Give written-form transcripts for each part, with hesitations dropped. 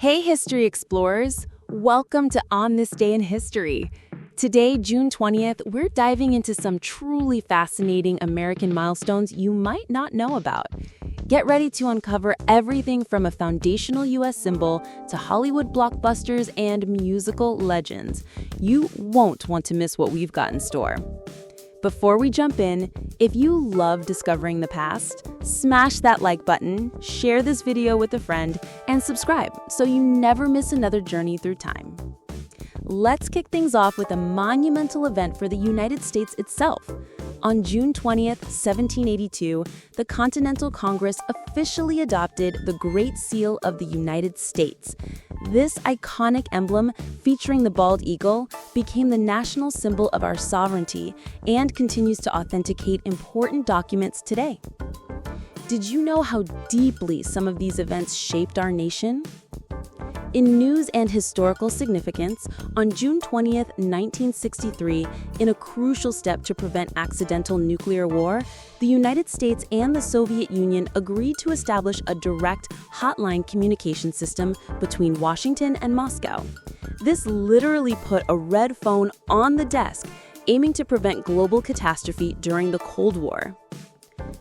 Hey, History Explorers! Welcome to On This Day in History. Today, June 20th, we're diving into some truly fascinating American milestones you might not know about. Get ready to uncover everything from a foundational U.S. symbol to Hollywood blockbusters and musical legends. You won't want to miss what we've got in store. Before we jump in, if you love discovering the past, smash that like button, share this video with a friend, and subscribe so you never miss another journey through time. Let's kick things off with a monumental event for the United States itself. On June 20th, 1782, the Continental Congress officially adopted the Great Seal of the United States. This iconic emblem, featuring the bald eagle, became the national symbol of our sovereignty and continues to authenticate important documents today. Did you know how deeply some of these events shaped our nation? In news and historical significance, on June 20th, 1963, in a crucial step to prevent accidental nuclear war, the United States and the Soviet Union agreed to establish a direct hotline communication system between Washington and Moscow. This literally put a red phone on the desk, aiming to prevent global catastrophe during the Cold War.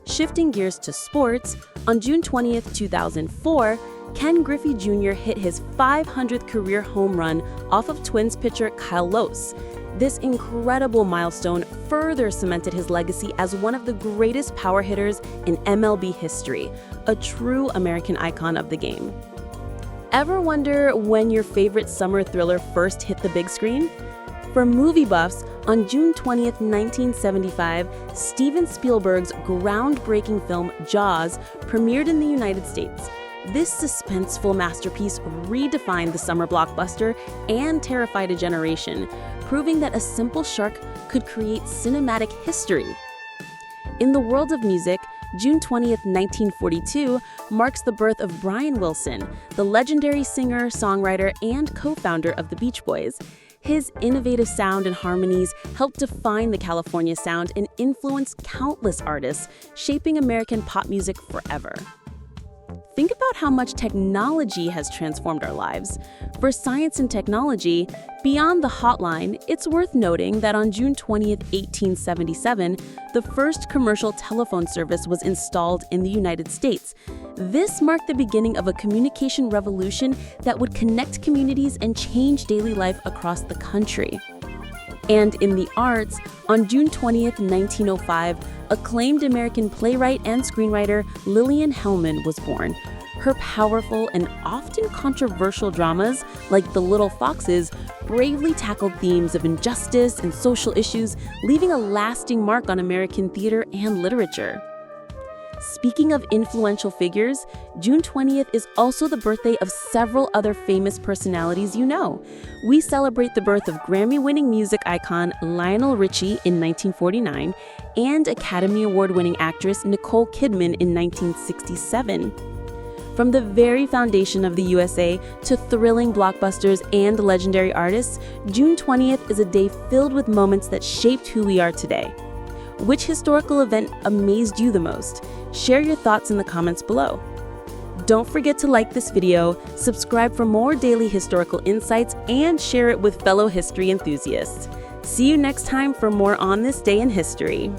Shifting gears to sports, on June 20th, 2004, Ken Griffey Jr. hit his 500th career home run off of Twins pitcher Kyle Lohse. This incredible milestone further cemented his legacy as one of the greatest power hitters in MLB history, a true American icon of the game. Ever wonder when your favorite summer thriller first hit the big screen? For movie buffs, on June 20th, 1975, Steven Spielberg's groundbreaking film Jaws premiered in the United States. This suspenseful masterpiece redefined the summer blockbuster and terrified a generation, proving that a simple shark could create cinematic history. In the world of music, June 20th, 1942 marks the birth of Brian Wilson, the legendary singer, songwriter, and co-founder of the Beach Boys. His innovative sound and harmonies helped define the California sound and influence countless artists, shaping American pop music forever. Think about how much technology has transformed our lives. For science and technology, beyond the hotline, it's worth noting that on June 20th, 1877, the first commercial telephone service was installed in the United States. This marked the beginning of a communication revolution that would connect communities and change daily life across the country. And in the arts, on June 20th, 1905, acclaimed American playwright and screenwriter Lillian Hellman was born. Her powerful and often controversial dramas, like The Little Foxes, bravely tackled themes of injustice and social issues, leaving a lasting mark on American theater and literature. Speaking of influential figures, June 20th is also the birthday of several other famous personalities you know. We celebrate the birth of Grammy-winning music icon Lionel Richie in 1949 and Academy Award-winning actress Nicole Kidman in 1967. From the very foundation of the USA to thrilling blockbusters and legendary artists, June 20th is a day filled with moments that shaped who we are today. Which historical event amazed you the most? Share your thoughts in the comments below. Don't forget to like this video, subscribe for more daily historical insights, and share it with fellow history enthusiasts. See you next time for more On This Day in History.